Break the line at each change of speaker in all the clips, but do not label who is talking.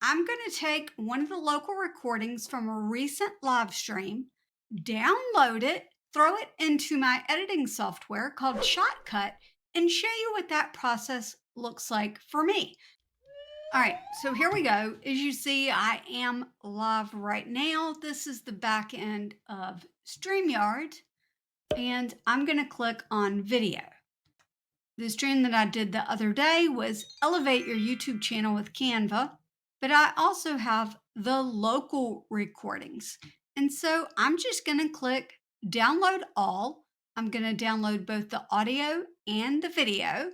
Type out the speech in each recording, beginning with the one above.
I'm going to take one of the local recordings from a recent live stream, download it, throw it into my editing software called ShotCut, and show you what that process looks like for me. All right, so here we go. As you see, I am live right now. This is the back end of StreamYard, and I'm going to click on video. The stream that I did the other day was Elevate Your YouTube Channel with Canva, but I also have the local recordings. And so I'm just going to click Download All. I'm going to download both the audio and the video,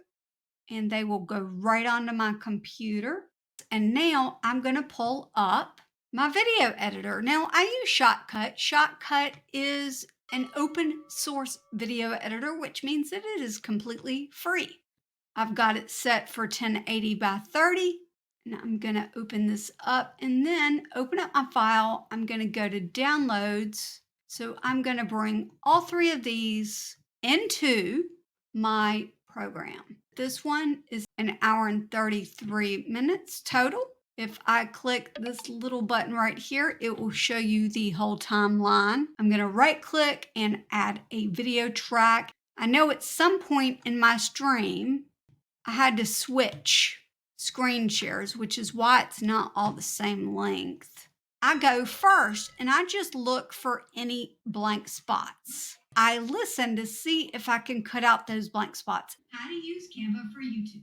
and they will go right onto my computer. And now I'm going to pull up my video editor. Now I use ShotCut. ShotCut is an open source video editor, which means that it is completely free. I've got it set for 1080 by 30. And I'm going to open this up and then open up my file. I'm going to go to downloads. So I'm going to bring all three of these into my program. This one is an hour and 33 minutes total. If I click this little button right here, it will show you the whole timeline. I'm going to right click and add a video track. I know at some point in my stream, I had to switch screen shares, which is why it's not all the same length. I go first and I just look for any blank spots. I listen to see if I can cut out those blank spots. How to use Canva for YouTube.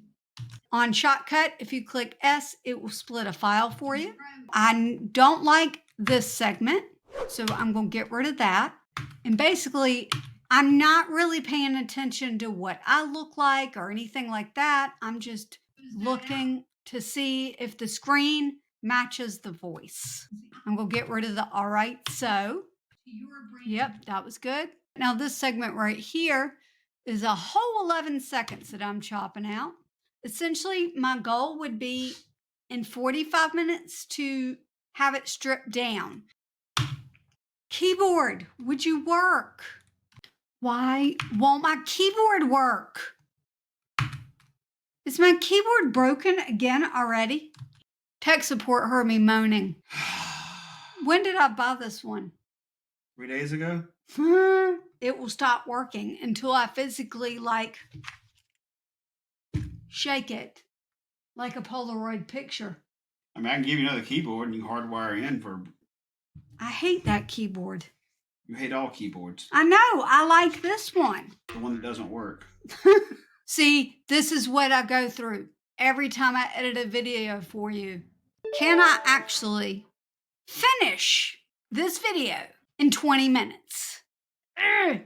On ShotCut, if you click S, it will split a file for you. I don't like this segment, so I'm going to get rid of that. And basically, I'm not really paying attention to what I look like or anything like that. I'm just looking to see if the screen matches the voice. I'm going to get rid of the all right, so. Yep, that was good. Now this segment right here is a whole 11 seconds that I'm chopping out. Essentially, my goal would be in 45 minutes to have it stripped down. Keyboard, would you work? Why won't my keyboard work? Is my keyboard broken again already? Tech support heard me moaning. When did I buy this one?
3 days ago?
It will stop working until I physically shake it like a Polaroid picture.
I mean, I can give you another keyboard and you can hardwire in for.
I hate that keyboard.
You hate all keyboards.
I know. I like this one.
The one that doesn't work.
See, this is what I go through every time I edit a video for you. Can I actually finish this video in 20 minutes? Ugh.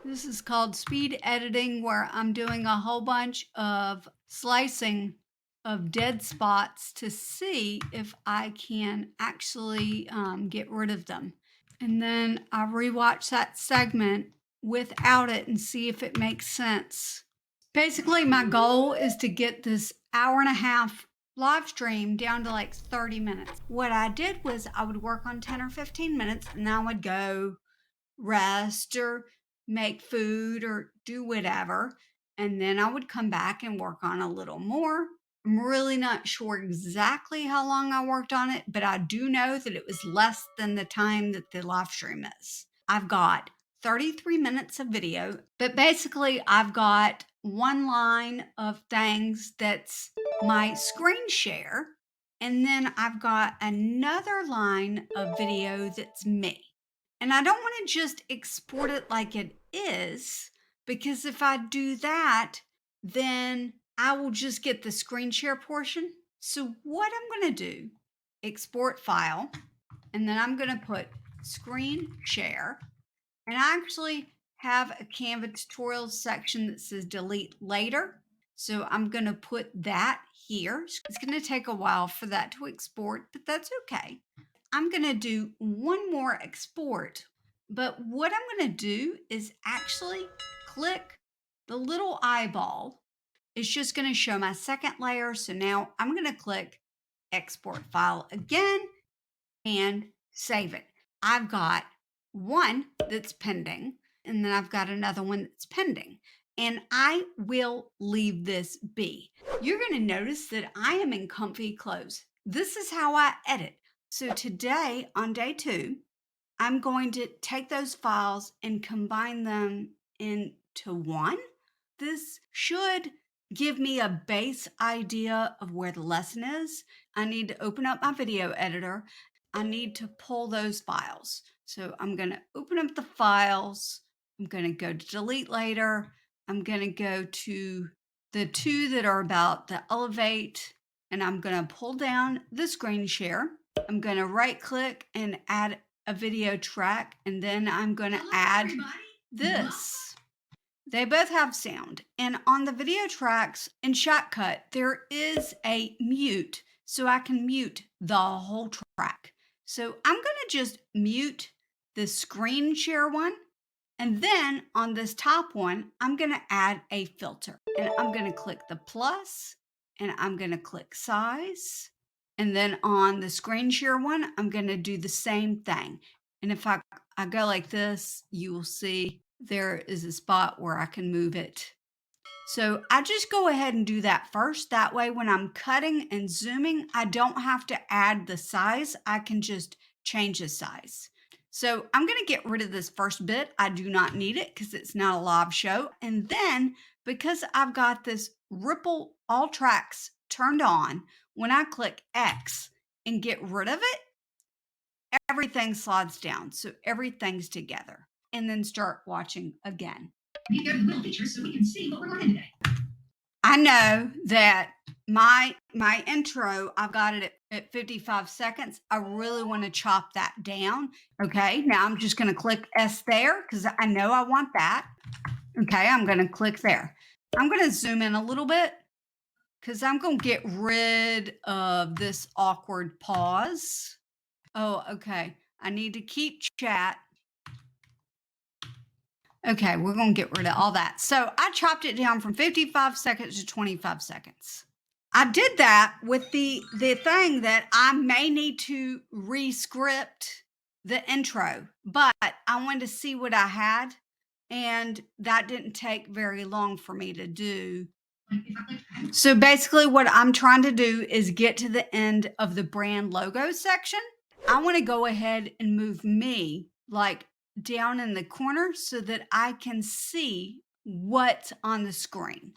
This is called speed editing, where I'm doing a whole bunch of slicing of dead spots to see if I can actually get rid of them. And then I rewatch that segment without it and see if it makes sense. Basically, my goal is to get this hour and a half live stream down to like 30 minutes. What I did was I would work on 10 or 15 minutes and I would go rest or make food or do whatever. And then I would come back and work on a little more. I'm really not sure exactly how long I worked on it, but I do know that it was less than the time that the live stream is. I've got 33 minutes of video, but basically I've got one line of things that's my screen share, and then I've got another line of video that's me. And I don't want to just export it like it is, because if I do that, then I will just get the screen share portion. So what I'm going to do, export file, and then I'm going to put screen share. And I actually have a Canva tutorials section that says delete later. So I'm going to put that here. It's going to take a while for that to export, but that's okay. I'm going to do one more export, but what I'm going to do is actually click the little eyeball. It's just going to show my second layer. So now I'm going to click export file again and save it. I've got one that's pending, and then I've got another one that's pending. and I will leave this be. You're going to notice that I am in comfy clothes. This is how I edit. So today on day 2, I'm going to take those files and combine them into one. This should give me a base idea of where the lesson is. I need to open up my video editor. I need to pull those files. So I'm going to open up the files. I'm going to go to delete later. I'm going to go to the 2 that are about the elevate, and I'm going to pull down the screen share. I'm going to right click and add a video track, and then I'm going to add this. They both have sound. And on the video tracks in ShotCut, there is a mute, so I can mute the whole track. So I'm going to just mute the screen share one. And then on this top one, I'm going to add a filter. And I'm going to click the plus, and I'm going to click size. And then on the screen share one, I'm going to do the same thing. And if I go like this, you will see there is a spot where I can move it. So I just go ahead and do that first. That way, when I'm cutting and zooming, I don't have to add the size. I can just change the size. So I'm going to get rid of this first bit. I do not need it because it's not a live show. And then because I've got this ripple all tracks turned on, when I click X and get rid of it, everything slides down. So everything's together. And then start watching again.
We go to the middle features so we can see what we're learning today.
I know that my intro, I've got it at 55 seconds. I really want to chop that down. Okay, now I'm just going to click S there because I know I want that. Okay, I'm going to click there. I'm going to zoom in a little bit because I'm going to get rid of this awkward pause. Oh, okay. I need to keep chat. Okay, we're going to get rid of all that. So I chopped it down from 55 seconds to 25 seconds. I did that with the thing that I may need to re-script the intro, but I wanted to see what I had, and that didn't take very long for me to do. So basically what I'm trying to do is get to the end of the brand logo section. I want to go ahead and move me like down in the corner so that I can see what's on the screen.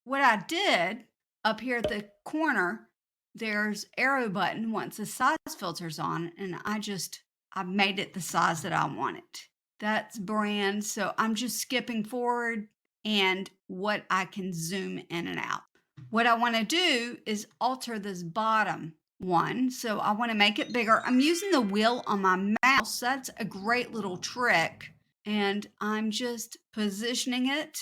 What I did up here at the corner, there's arrow button once the size filter's on, and I made it the size that I want it. That's brand. So I'm just skipping forward and what I can zoom in and out. What I want to do is alter this bottom one. So I want to make it bigger. I'm using the wheel on my mouse. That's a great little trick. And I'm just positioning it.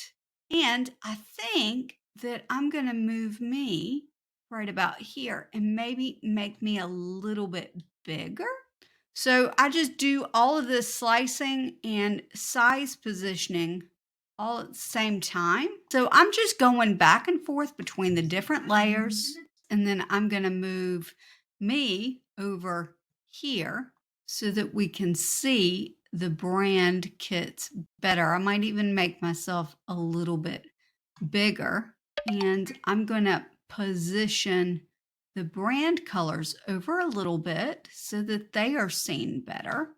And I think that I'm going to move me right about here and maybe make me a little bit bigger. So I just do all of this slicing and size positioning all at the same time. So I'm just going back and forth between the different layers. And then I'm going to move me over here so that we can see the brand kits better. I might even make myself a little bit bigger. And I'm going to position the brand colors over a little bit so that they are seen better.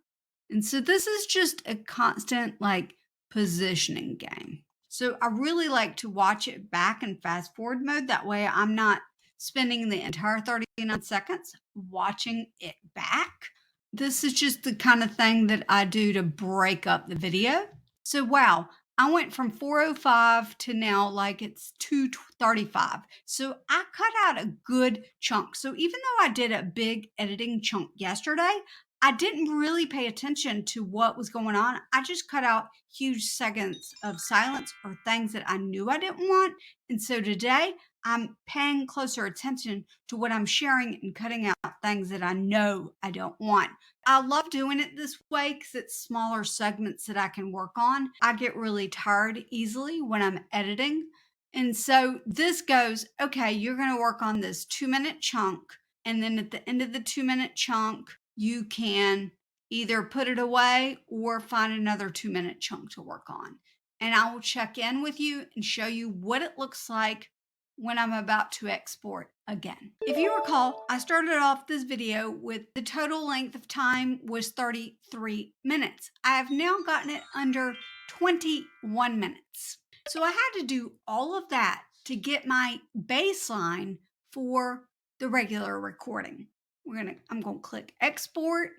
And so this is just a constant like positioning game. So I really like to watch it back in fast forward mode. That way I'm not spending the entire 39 seconds watching it back. This is just the kind of thing that I do to break up the video. So wow, I went from 4:05 to now like it's 2:35. So I cut out a good chunk. So even though I did a big editing chunk yesterday, I didn't really pay attention to what was going on. I just cut out huge seconds of silence or things that I knew I didn't want. And so today I'm paying closer attention to what I'm sharing and cutting out things that I know I don't want. I love doing it this way because it's smaller segments that I can work on. I get really tired easily when I'm editing. And so this goes, okay, you're going to work on this 2-minute chunk. And then at the end of the 2-minute chunk, you can either put it away or find another 2-minute chunk to work on. and I will check in with you and show you what it looks like when I'm about to export again. If you recall, I started off this video with the total length of time was 33 minutes. I have now gotten it under 21 minutes. So I had to do all of that to get my baseline for the regular recording. I'm going to click export.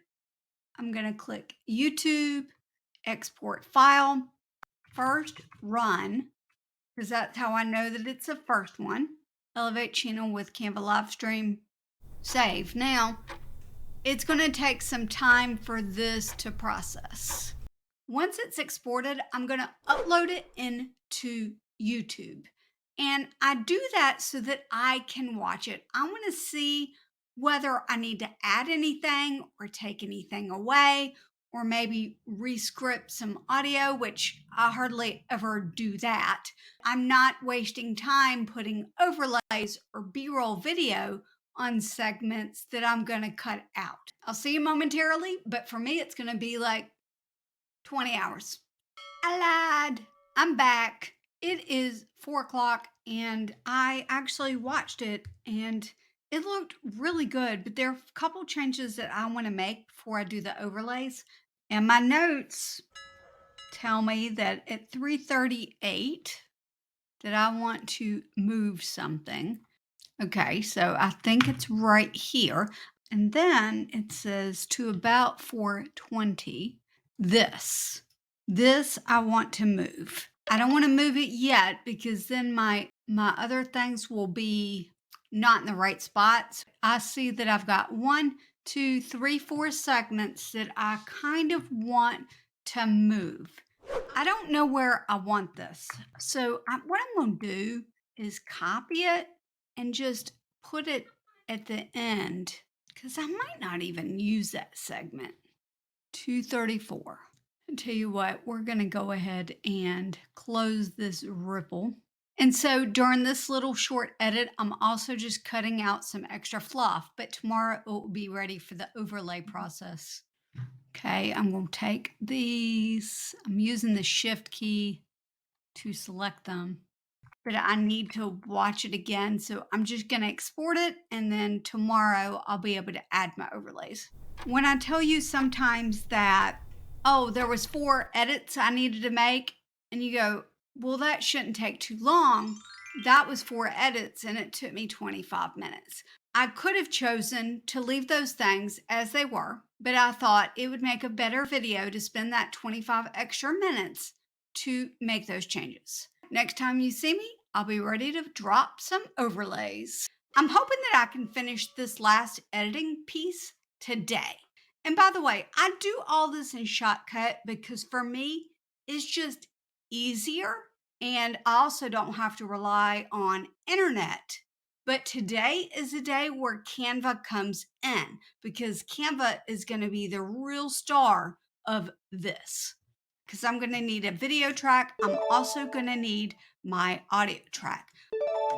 I'm going to click YouTube, export file, first run, because that's how I know that it's the first one. Elevate channel with Canva live stream, save. Now, it's going to take some time for this to process. Once it's exported, I'm going to upload it into YouTube. And I do that so that I can watch it. I want to see whether I need to add anything or take anything away, or maybe rescript some audio, which I hardly ever do that. I'm not wasting time putting overlays or B-roll video on segments that I'm going to cut out. I'll see you momentarily, but for me, it's going to be like 20 hours. I lied. I'm back. It is 4 o'clock and I actually watched it and it looked really good, but there are a couple changes that I want to make before I do the overlays. And my notes tell me that at 3:38 that I want to move something. Okay, so I think it's right here. And then it says to about 4:20, this I want to move. I don't want to move it yet because then my other things will be not in the right spots. I see that I've got 1, 2, 3, 4 segments that I kind of want to move. I don't know where I want this. So what I'm going to do is copy it and just put it at the end because I might not even use that segment. 234. I tell you what, we're going to go ahead and close this ripple. And so during this little short edit, I'm also just cutting out some extra fluff, but tomorrow it will be ready for the overlay process. Okay, I'm going to take these. I'm using the shift key to select them, but I need to watch it again. So I'm just going to export it. And then tomorrow I'll be able to add my overlays. When I tell you sometimes that, oh, there was 4 edits I needed to make, and you go, well, that shouldn't take too long. That was 4 edits and it took me 25 minutes. I could have chosen to leave those things as they were, but I thought it would make a better video to spend that 25 extra minutes to make those changes. Next time you see me, I'll be ready to drop some overlays. I'm hoping that I can finish this last editing piece today. And by the way, I do all this in ShotCut because for me, it's just easier. And I also don't have to rely on internet. But today is a day where Canva comes in because Canva is going to be the real star of this. Because I'm going to need a video track. I'm also going to need my audio track.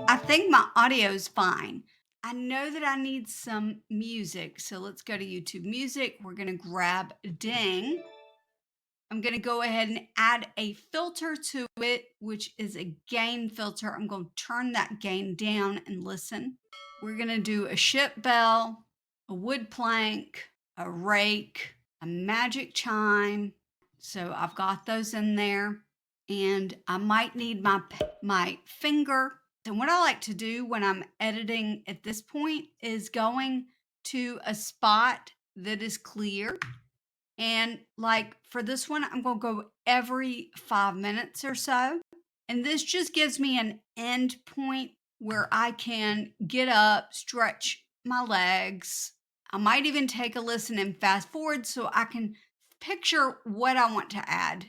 I think my audio is fine. I know that I need some music. So let's go to YouTube Music. We're going to grab Ding. I'm going to go ahead and add a filter to it, which is a gain filter. I'm going to turn that gain down and listen. We're going to do a ship bell, a wood plank, a rake, a magic chime. So I've got those in there. And I might need my finger. And what I like to do when I'm editing at this point is going to a spot that is clear. And like for this one, I'm going to go every 5 minutes or so. And this just gives me an end point where I can get up, stretch my legs. I might even take a listen and fast forward so I can picture what I want to add.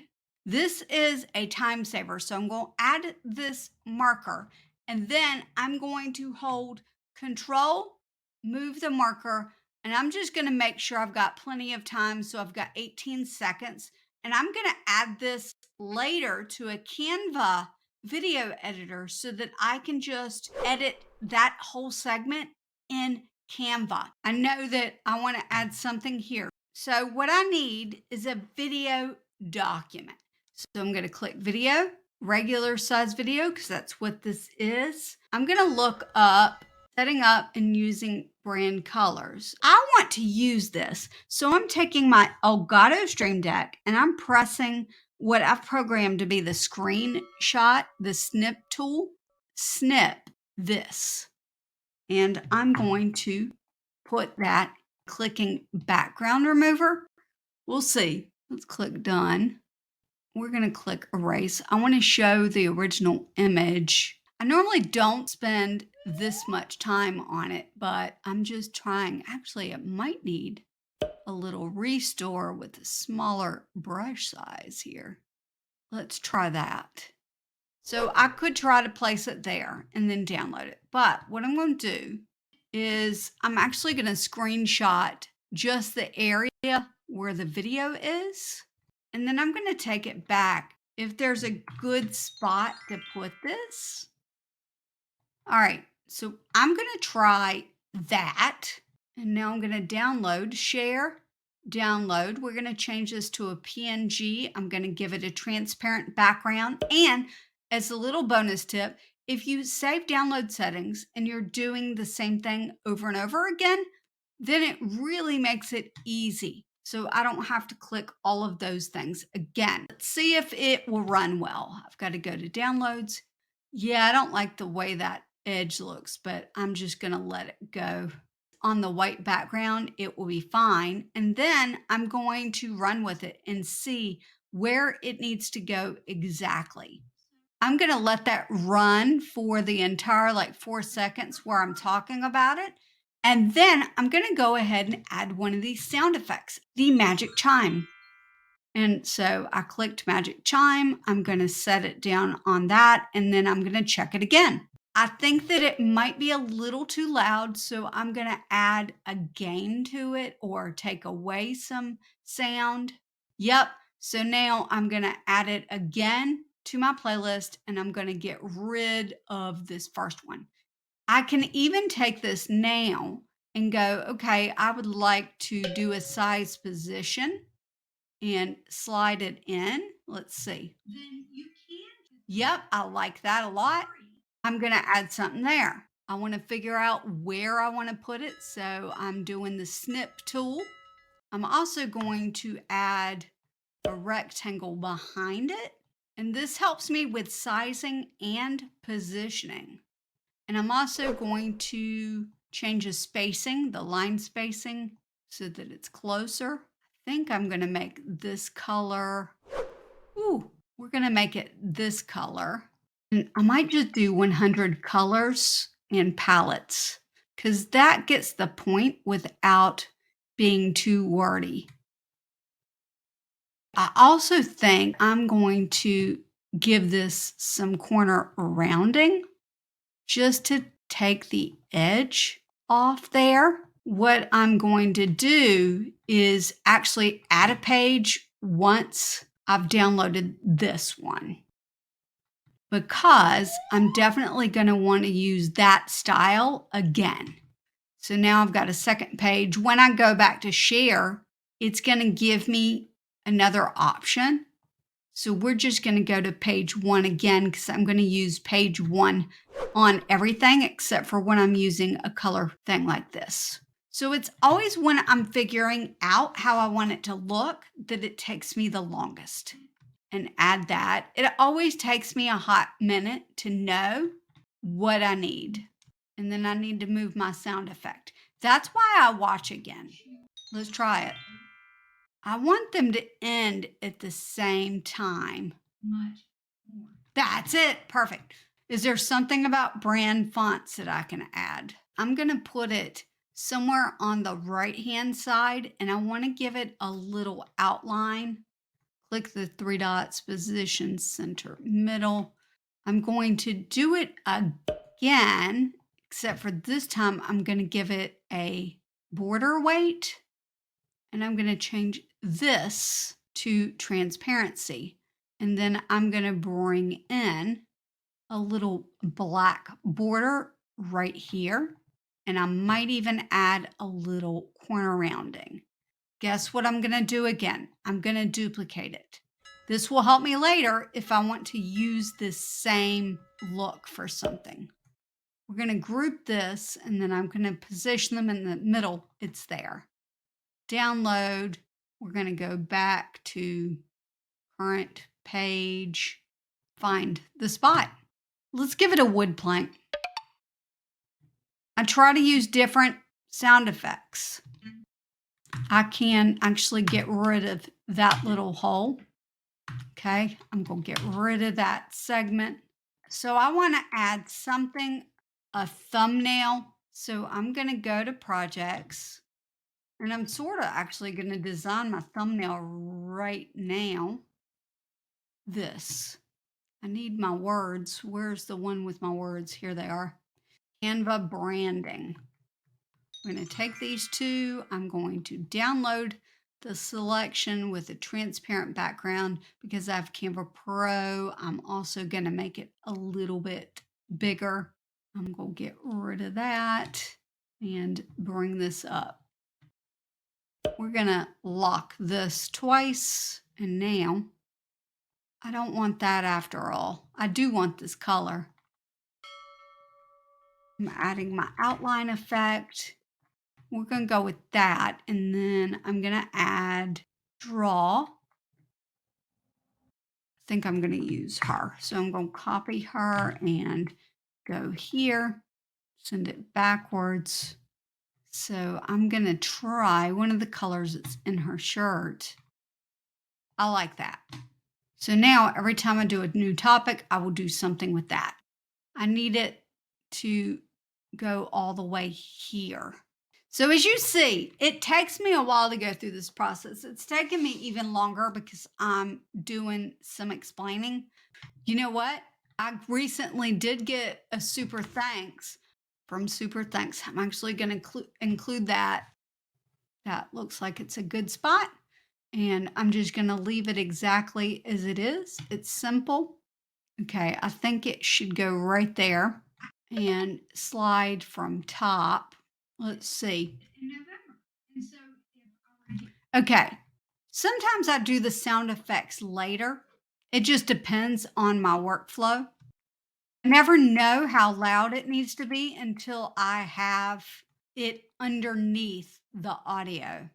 This is a time saver. So I'm going to add this marker and then I'm going to hold Control, move the marker, and I'm just going to make sure I've got plenty of time. So I've got 18 seconds. And I'm going to add this later to a Canva video editor so that I can just edit that whole segment in Canva. I know that I want to add something here. So what I need is a video document. So I'm going to click video, regular size video, because that's what this is. I'm going to look up setting up and using brand colors. I want to use this. So I'm taking my Elgato Stream Deck and I'm pressing what I've programmed to be the screenshot, the snip tool, snip this. And I'm going to put that, clicking background remover. We'll see. Let's click done. We're going to click erase. I want to show the original image. I normally don't spend this much time on it, but I'm just trying. Actually, it might need a little restore with a smaller brush size here. Let's try that. So I could try to place it there and then download it. But what I'm going to do is I'm actually going to screenshot just the area where the video is. And then I'm going to take it back if there's a good spot to put this. All right, so I'm going to try that. And now I'm going to download, share, download. We're going to change this to a PNG. I'm going to give it a transparent background. And as a little bonus tip, if you save download settings and you're doing the same thing over and over again, then it really makes it easy. So I don't have to click all of those things again. Let's see if it will run well. I've got to go to downloads. Yeah, I don't like the way that edge looks, but I'm just going to let it go. On the white background, it will be fine. And then I'm going to run with it and see where it needs to go exactly. I'm going to let that run for the entire 4 seconds where I'm talking about it. And then I'm going to go ahead and add one of these sound effects, the magic chime. And so I clicked magic chime. I'm going to set it down on that, and then I'm going to check it again. I think that it might be a little too loud, so I'm going to add a gain to it or take away some sound. Yep. So now I'm going to add it again to my playlist, and I'm going to get rid of this first one. I can even take this now and go, okay, I would like to do a size position and slide it in. Let's see.
Then you can.
Yep, I like that a lot. I'm going to add something there. I want to figure out where I want to put it. So I'm doing the snip tool. I'm also going to add a rectangle behind it. And this helps me with sizing and positioning. And I'm also going to change the spacing, the line spacing, so that it's closer. I think I'm going to make this color. Ooh, we're going to make it this color. And I might just do 100 colors and palettes because that gets the point without being too wordy. I also think I'm going to give this some corner rounding just to take the edge off there. What I'm going to do is actually add a page once I've downloaded this one, because I'm definitely going to want to use that style again. So now I've got a second page. When I go back to share, it's going to give me another option. So we're just going to go to page 1 again, because I'm going to use page 1 on everything except for when I'm using a color thing like this. So it's always when I'm figuring out how I want it to look that it takes me the longest. And add that. It always takes me a hot minute to know what I need. And then I need to move my sound effect. That's why I watch again. Let's try it. I want them to end at the same time.
Much more.
That's it. Perfect. Is there something about brand fonts that I can add? I'm going to put it somewhere on the right-hand side, and I want to give it a little outline. Click the 3 dots, position, center, middle. I'm going to do it again, except for this time I'm going to give it a border weight. And I'm going to change this to transparency. And then I'm going to bring in a little black border right here. And I might even add a little corner rounding. Guess what I'm going to do again? I'm going to duplicate it. This will help me later if I want to use this same look for something. We're going to group this and then I'm going to position them in the middle. It's there. Download. We're going to go back to current page, find the spot. Let's give it a wood plank. I try to use different sound effects. I can actually get rid of that little hole. Okay, I'm going to get rid of that segment. So I want to add something, a thumbnail. So I'm going to go to projects and I'm sort of actually going to design my thumbnail right now. This. I need my words. Where's the one with my words? Here they are. Canva branding. I'm going to take these two. I'm going to download the selection with a transparent background because I have Canva Pro. I'm also going to make it a little bit bigger. I'm going to get rid of that and bring this up. We're going to lock this twice. And now I don't want that after all. I do want this color. I'm adding my outline effect. We're going to go with that. And then I'm going to add draw. I think I'm going to use her. So I'm going to copy her and go here, send it backwards. So I'm going to try one of the colors that's in her shirt. I like that. So now every time I do a new topic, I will do something with that. I need it to go all the way here. So as you see, it takes me a while to go through this process. It's taken me even longer because I'm doing some explaining. You know what? I recently did get a super thanks from Super Thanks. I'm actually going to include that. That looks like it's a good spot. And I'm just going to leave it exactly as it is. It's simple. Okay, I think it should go right there and slide from top. Let's see.
In November. And so
Okay, sometimes I do the sound effects later. It just depends on my workflow. I never know how loud it needs to be until I have it underneath the audio.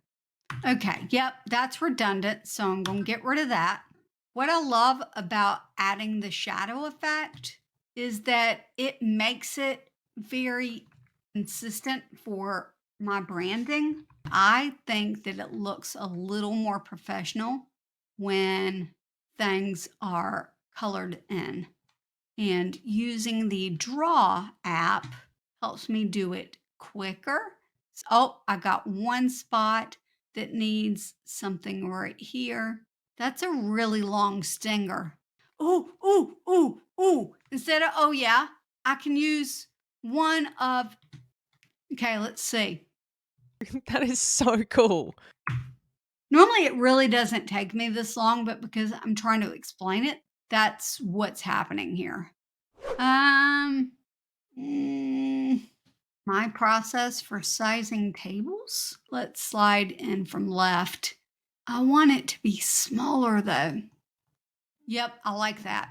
Okay, yep, that's redundant, so I'm going to get rid of that. What I love about adding the shadow effect is that it makes it very consistent for my branding. I think that it looks a little more professional when things are colored in. And using the Draw app helps me do it quicker. Oh, I got one spot that needs something right here. That's a really long stinger. Ooh, ooh, ooh, ooh. Instead of, oh yeah, I can use one of, okay, let's see.
That is so cool.
Normally it really doesn't take me this long, but because I'm trying to explain it, that's what's happening here. My process for sizing tables. Let's slide in from left. I want it to be smaller though. Yep, I like that.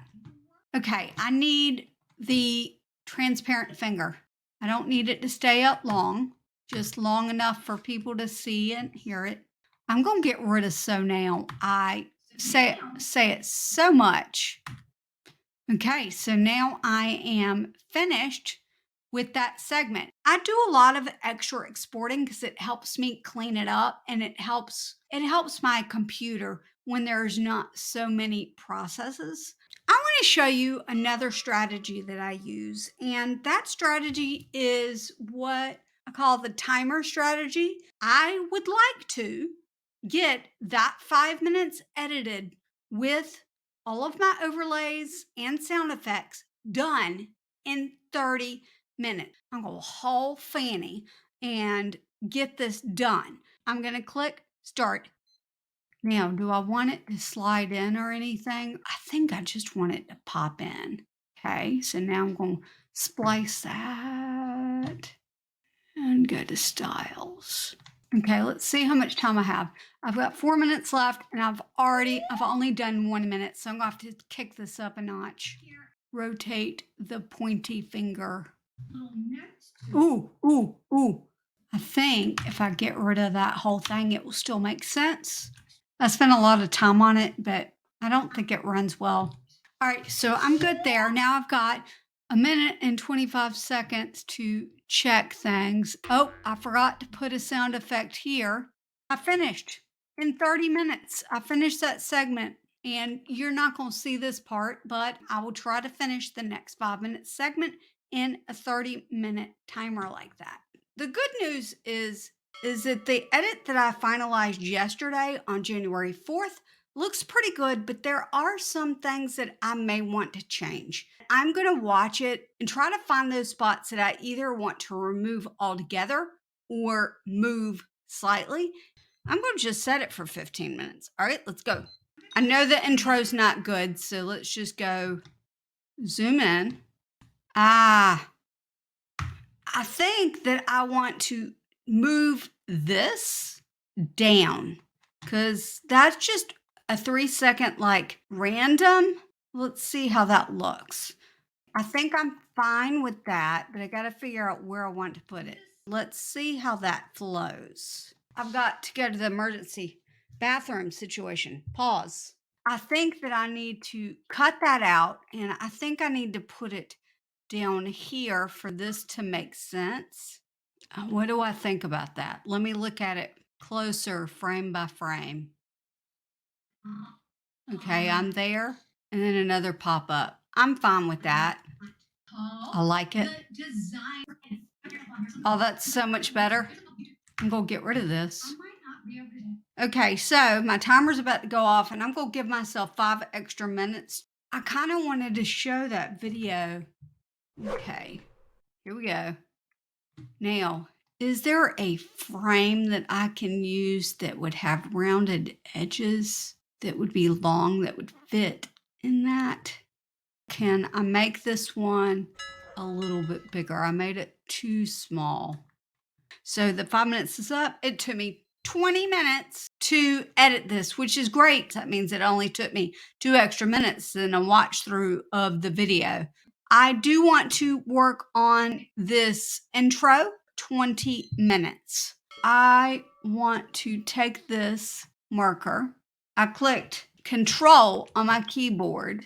Okay, I need the transparent finger. I don't need it to stay up long, just long enough for people to see and hear it. I'm going to get rid of so now. I say it so much. Okay, so now I am finished with that segment. I do a lot of extra exporting because it helps me clean it up and it helps my computer when there's not so many processes. I want to show you another strategy that I use, and that strategy is what I call the timer strategy. I would like to get that 5 minutes edited with all of my overlays and sound effects done in 30 minutes. I'm going to haul Fanny and get this done. I'm going to click start. Now, do I want it to slide in or anything? I think I just want it to pop in. Okay, so now I'm going to splice that and go to styles. Okay, let's see how much time I have. I've got 4 minutes left and I've only done 1 minute. So I'm gonna have to kick this up a notch.
here,
Rotate the pointy finger.
little notes to
Ooh, ooh, ooh. I think if I get rid of that whole thing, it will still make sense. I spent a lot of time on it, but I don't think it runs well. All right, so I'm good there. Now I've got 1 minute and 25 seconds to check things. Oh, I forgot to put a sound effect here. I finished in 30 minutes. I finished that segment. And you're not going to see this part, but I will try to finish the next 5 minute segment in a 30-minute timer like that. The good news is that the edit that I finalized yesterday on January 4th looks pretty good, but there are some things that I may want to change. I'm going to watch it and try to find those spots that I either want to remove altogether or move slightly. I'm going to just set it for 15 minutes. All right, let's go. I know the intro's not good, so let's just go zoom in. I think that I want to move this down because that's just a 3-second like random. Let's see how that looks. I think I'm fine with that, but I got to figure out where I want to put it. Let's see how that flows. I've got to go to the emergency bathroom situation. Pause. I think that I need to cut that out, and I think I need to put it down here for this to make sense. What do I think about that? Let me look at it closer, frame by frame. Okay, I'm there, and then another pop up. I'm fine with that. I like it.
the design.
Oh, that's so much better. I'm going to get rid of this.
I might not be able to.
Okay, so my timer's about to go off, and I'm going to give myself 5 extra minutes. I kind of wanted to show that video. Okay, here we go. Now, is there a frame that I can use that would have rounded edges that would be long, that would fit in that? Can I make this one a little bit bigger? I made it too small. So the 5 minutes is up. It took me 20 minutes to edit this, which is great. That means it only took me 2 extra minutes than a watch through of the video. I do want to work on this intro, 20 minutes. I want to take this marker. I clicked Control on my keyboard,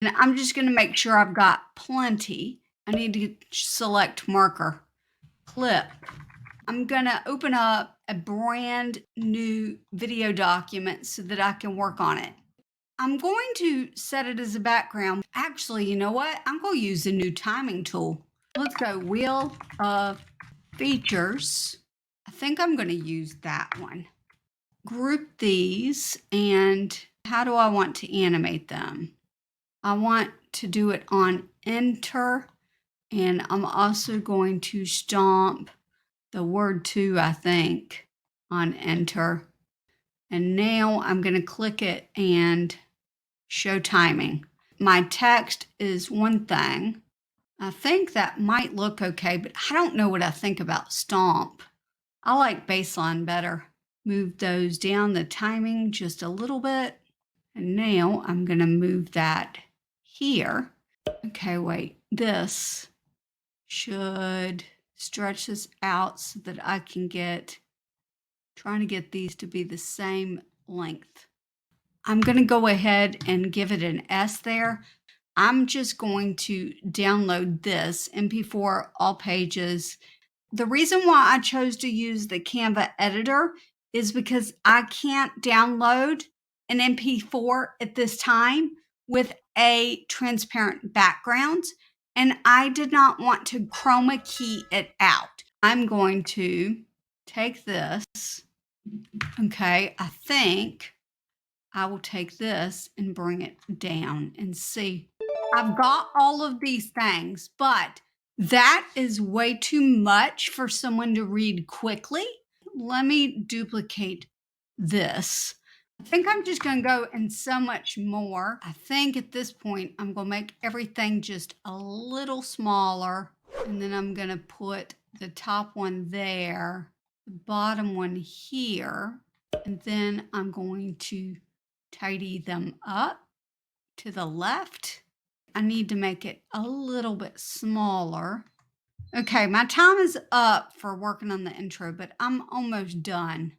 and I'm just going to make sure I've got plenty. I need to select marker, clip. I'm going to open up a brand new video document so that I can work on it. I'm going to set it as a background. Actually, you know what? I'm going to use the new timing tool. Let's go Wheel of Features. I think I'm going to use that one. Group these, and how do I want to animate them? I want to do it on Enter, and I'm also going to stomp the word to, I think, on Enter. And now I'm going to click it and show timing. My text is one thing. I think that might look okay, but I don't know what I think about stomp. I like baseline better. Move those down the timing just a little bit. And now I'm going to move that here. Okay, wait. This should stretch this out so that I can trying to get these to be the same length. I'm going to go ahead and give it an S there. I'm just going to download this MP4 all pages. The reason why I chose to use the Canva editor is because I can't download an MP4 at this time with a transparent background, and I did not want to chroma key it out. I'm going to take this. Okay, I think I will take this and bring it down and see. I've got all of these things, but that is way too much for someone to read quickly. Let me duplicate this. I think I'm just going to go in so much more. I think at this point, I'm going to make everything just a little smaller. And then I'm going to put the top one there the bottom one here, and then I'm going to tidy them up to the left. I need to make it a little bit smaller. Okay, my time is up for working on the intro, but I'm almost done.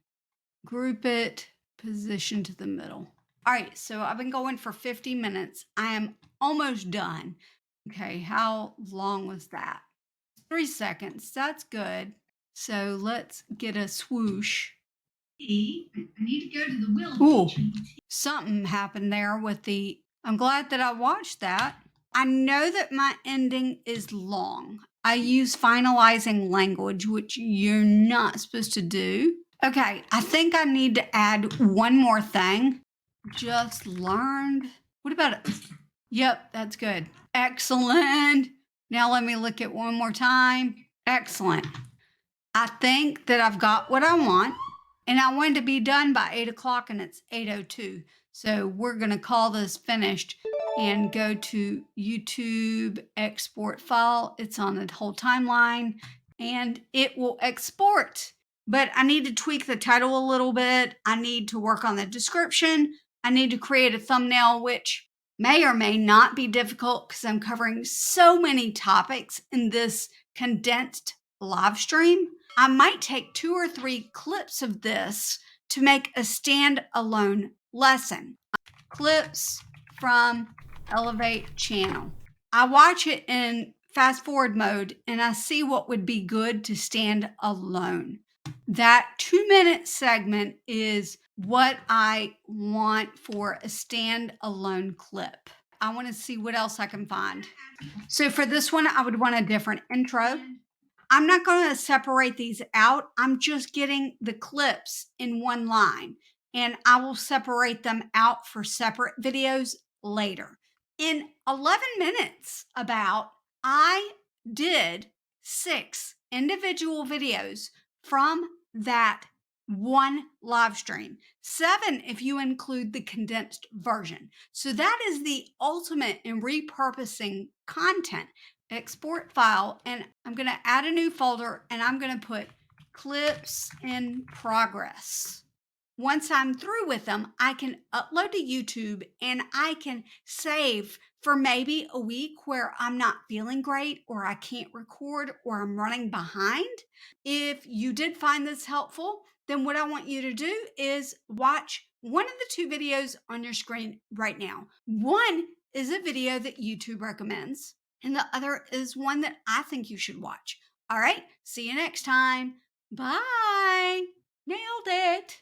Group it, position to the middle. All right, so I've been going for 50 minutes. I am almost done. Okay, how long was that? 3 seconds. That's good. So let's get a swoosh.
I need to go to the will.
Ooh, something happened there with the, I'm glad that I watched that. I know that my ending is long. I use finalizing language, which you're not supposed to do. Okay, I think I need to add one more thing. Just learned. What about it? Yep, that's good. Excellent. Now let me look at one more time. Excellent. I think that I've got what I want, and I want it to be done by 8 o'clock, and it's 8:02. So we're going to call this finished and go to YouTube export file. It's on the whole timeline, and it will export. But I need to tweak the title a little bit. I need to work on the description. I need to create a thumbnail, which may or may not be difficult because I'm covering so many topics in this condensed live stream. I might take 2 or 3 clips of this to make a standalone lesson. Clips from Elevate channel. I watch it in fast forward mode and I see what would be good to stand alone. That 2-minute segment is what I want for a standalone clip. I want to see what else I can find. So for this one, I would want a different intro. I'm not going to separate these out. I'm just getting the clips in one line, and I will separate them out for separate videos later. In 11 minutes I did 6 individual videos from that one live stream. 7 if you include the condensed version. So that is the ultimate in repurposing content. Export file, and I'm going to add a new folder, and I'm going to put clips in progress. Once I'm through with them, I can upload to YouTube and I can save for maybe a week where I'm not feeling great or I can't record or I'm running behind. If you did find this helpful, then what I want you to do is watch one of the 2 videos on your screen right now. One is a video that YouTube recommends, and the other is one that I think you should watch. All right, see you next time. Bye. Nailed it.